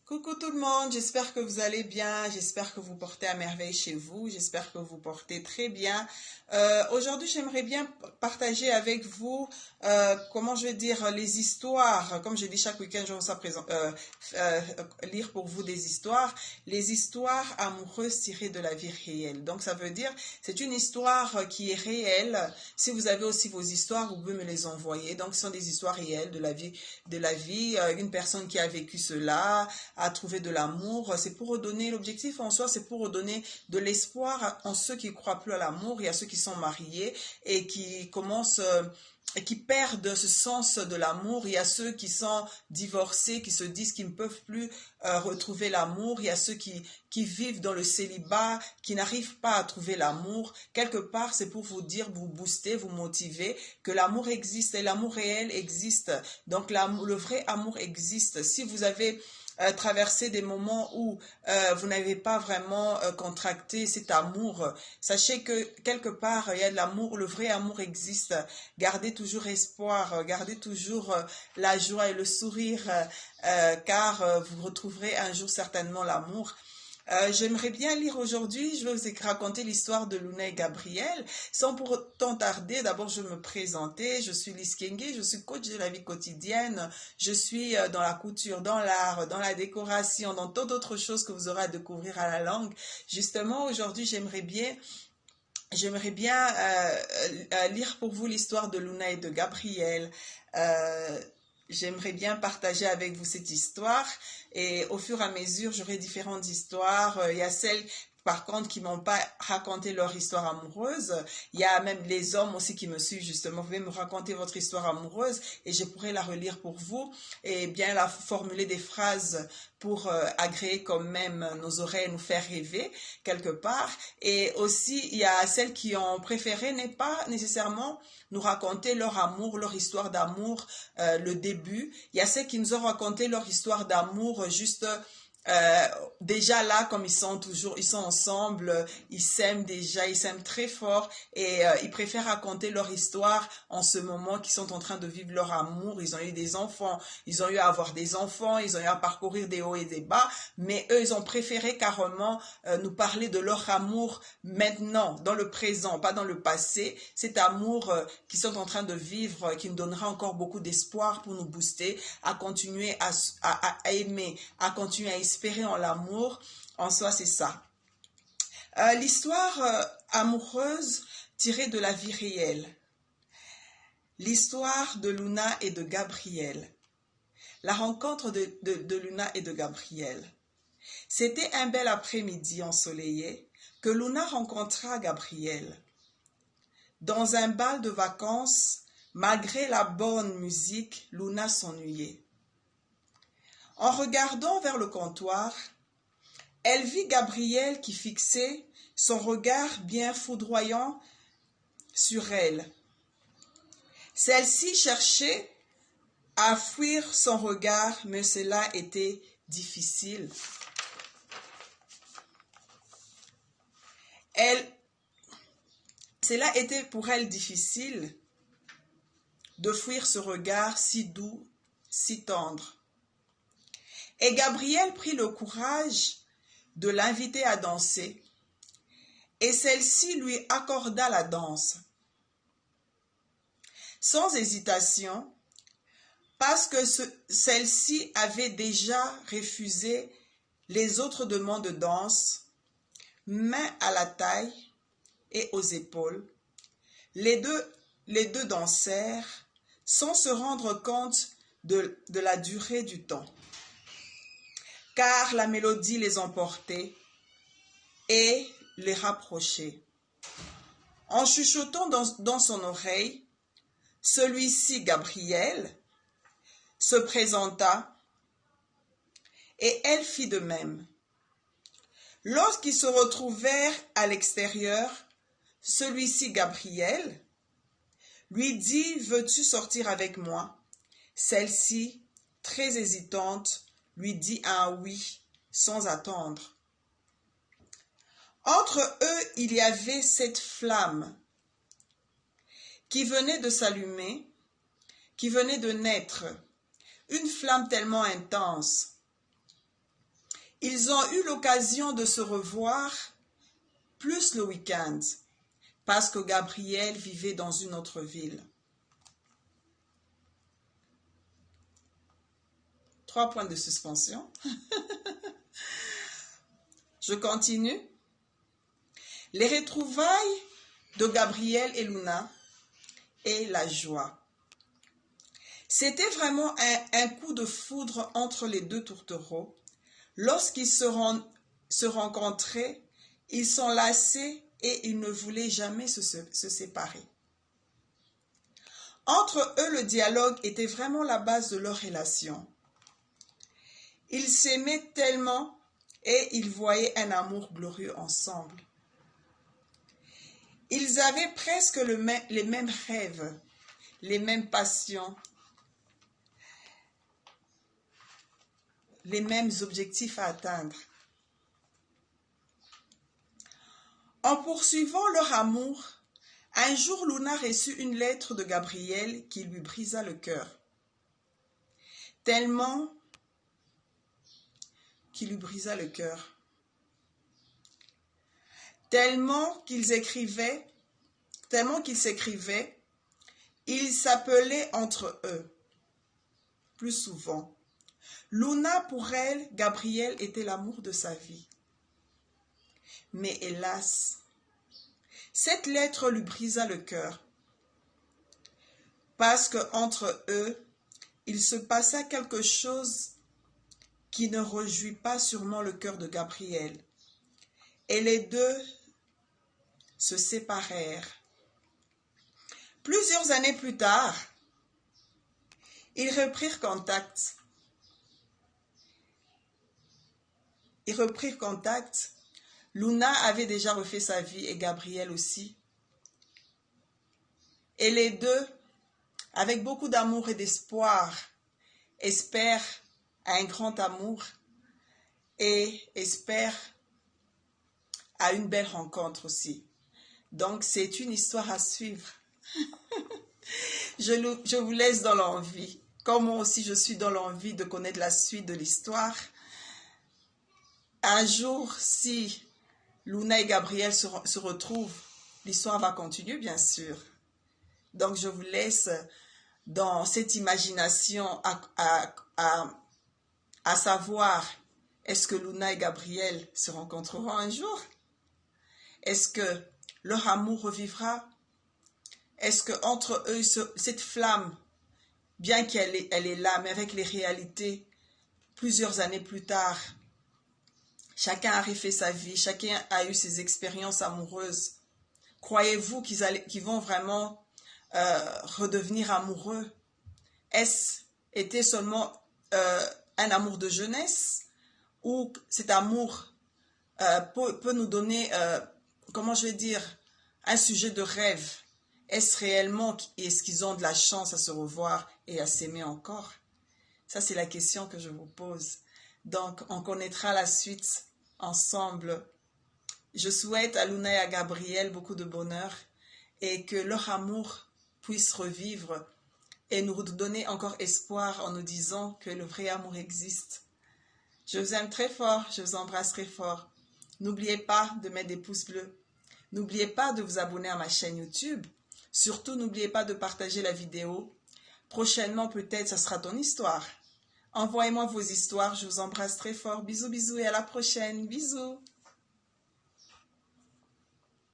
Coucou tout le monde, j'espère que vous allez bien, j'espère que vous portez à merveille chez vous, j'espère que vous portez très bien. Aujourd'hui, j'aimerais bien partager avec vous, comment je vais dire, les histoires. Comme je dis chaque week-end, je reçois euh, lire pour vous des histoires, les histoires amoureuses tirées de la vie réelle. Donc ça veut dire, c'est une histoire qui est réelle. Si vous avez aussi vos histoires, vous pouvez me les envoyer. Donc ce sont des histoires réelles de la vie, une personne qui a vécu cela à trouver de l'amour. C'est pour redonner, l'objectif en soi, c'est pour redonner de l'espoir en ceux qui croient plus à l'amour et à ceux qui sont mariés et qui commencent et qui perdent ce sens de l'amour. Il y a ceux qui sont divorcés, qui se disent qu'ils ne peuvent plus retrouver l'amour. Il y a ceux qui vivent dans le célibat, qui n'arrivent pas à trouver l'amour. Quelque part, c'est pour vous dire, vous booster, vous motiver que l'amour existe et l'amour réel existe. Donc, le vrai amour existe. Si vous avez traverser des moments où vous n'avez pas vraiment contracté cet amour, sachez que quelque part il y a de l'amour, le vrai amour existe. Gardez toujours espoir, gardez toujours la joie et le sourire, car vous retrouverez un jour certainement l'amour. J'aimerais bien lire aujourd'hui, je vais vous raconter l'histoire de Luna et Gabriel. Sans pour autant tarder, d'abord je vais me présenter. Je suis Lise Kenge, je suis coach de la vie quotidienne. Je suis dans la couture, dans l'art, dans la décoration, dans tant d'autres choses que vous aurez à découvrir à la langue. Justement, aujourd'hui, j'aimerais bien lire pour vous l'histoire de Luna et de Gabriel. Euh, J'aimerais bien partager avec vous cette histoire et au fur et à mesure, j'aurai différentes histoires. Il y a celles, par contre, qui m'ont pas raconté leur histoire amoureuse. Il y a même les hommes aussi qui me suivent justement. Vous pouvez me raconter votre histoire amoureuse et je pourrai la relire pour vous et bien la formuler des phrases pour agréer quand même nos oreilles, nous faire rêver quelque part. Et aussi, il y a celles qui ont préféré ne pas nécessairement nous raconter leur amour, leur histoire d'amour, le début. Il y a celles qui nous ont raconté leur histoire d'amour juste euh, déjà là, comme ils sont ensemble, ils s'aiment déjà, ils s'aiment très fort et ils préfèrent raconter leur histoire en ce moment qu'ils sont en train de vivre leur amour. Ils ont eu des enfants, ils ont eu à avoir des enfants, ils ont eu à parcourir des hauts et des bas, mais eux, ils ont préféré carrément nous parler de leur amour maintenant, dans le présent, pas dans le passé. Cet amour qu'ils sont en train de vivre, qui nous donnera encore beaucoup d'espoir pour nous booster, à continuer à aimer, à continuer à espérer en l'amour. En soi, c'est ça. L'histoire amoureuse tirée de la vie réelle. L'histoire de Luna et de Gabriel. La rencontre de Luna et de Gabriel. C'était un bel après-midi ensoleillé que Luna rencontra Gabriel. Dans un bal de vacances, malgré la bonne musique, Luna s'ennuyait. En regardant vers le comptoir, elle vit Gabriel qui fixait son regard bien foudroyant sur elle. Celle-ci cherchait à fuir son regard, mais cela était difficile. Cela était pour elle difficile de fuir ce regard si doux, si tendre. Et Gabriel prit le courage de l'inviter à danser, et celle-ci lui accorda la danse. Sans hésitation, parce que celle-ci avait déjà refusé les autres demandes de danse, main à la taille et aux épaules, les deux dansèrent sans se rendre compte de la durée du temps, car la mélodie les emportait et les rapprochait. En chuchotant dans son oreille, celui-ci, Gabriel, se présenta et elle fit de même. Lorsqu'ils se retrouvèrent à l'extérieur, celui-ci, Gabriel, lui dit « Veux-tu sortir avec moi ?» Celle-ci, très hésitante, lui dit un oui sans attendre. Entre eux, il y avait cette flamme qui venait de s'allumer, qui venait de naître, une flamme tellement intense. Ils ont eu l'occasion de se revoir plus le week-end parce que Gabriel vivait dans une autre ville. 3 points de suspension. Je continue. Les retrouvailles de Gabriel et Luna et la joie. C'était vraiment un coup de foudre entre les deux tourtereaux. Lorsqu'ils se rencontraient, ils s'enlaçaient et ils ne voulaient jamais se séparer. Entre eux, le dialogue était vraiment la base de leur relation. Ils s'aimaient tellement et ils voyaient un amour glorieux ensemble. Ils avaient presque les mêmes rêves, les mêmes passions, les mêmes objectifs à atteindre. En poursuivant leur amour, un jour Luna reçut une lettre de Gabriel qui lui brisa le cœur. Tellement qu'il lui brisa le cœur. Tellement qu'ils s'écrivaient, ils s'appelaient entre eux plus souvent. Luna, pour elle, Gabriel était l'amour de sa vie. Mais hélas, cette lettre lui brisa le cœur. Parce qu'entre eux, il se passa quelque chose qui ne réjouit pas sûrement le cœur de Gabriel. Et les deux se séparèrent. Plusieurs années plus tard, ils reprirent contact. Luna avait déjà refait sa vie et Gabriel aussi. Et les deux, avec beaucoup d'amour et d'espoir, espèrent à un grand amour et espèrent à une belle rencontre aussi. Donc, c'est une histoire à suivre. Je vous laisse dans l'envie. Comme moi aussi, je suis dans l'envie de connaître la suite de l'histoire. Un jour, si Luna et Gabriel se retrouvent, l'histoire va continuer, bien sûr. Donc, je vous laisse dans cette imagination à savoir, est-ce que Luna et Gabriel se rencontreront un jour? Est-ce que leur amour revivra? Est-ce qu'entre eux, cette flamme, bien qu'elle est là, mais avec les réalités, plusieurs années plus tard, chacun a refait sa vie, chacun a eu ses expériences amoureuses. Croyez-vous qu'ils vont vraiment redevenir amoureux? Est-ce était seulement un amour de jeunesse ou cet amour peut nous donner, comment je vais dire, un sujet de rêve? Est-ce réellement, est-ce qu'ils ont de la chance à se revoir et à s'aimer encore? Ça, c'est la question que je vous pose. Donc, on connaîtra la suite ensemble. Je souhaite à Luna et à Gabriel beaucoup de bonheur et que leur amour puisse revivre et nous donner encore espoir en nous disant que le vrai amour existe. Je vous aime très fort, je vous embrasse très fort. N'oubliez pas de mettre des pouces bleus. N'oubliez pas de vous abonner à ma chaîne YouTube. Surtout, n'oubliez pas de partager la vidéo. Prochainement, peut-être, ça sera ton histoire. Envoyez-moi vos histoires. Je vous embrasse très fort. Bisous, bisous et à la prochaine. Bisous.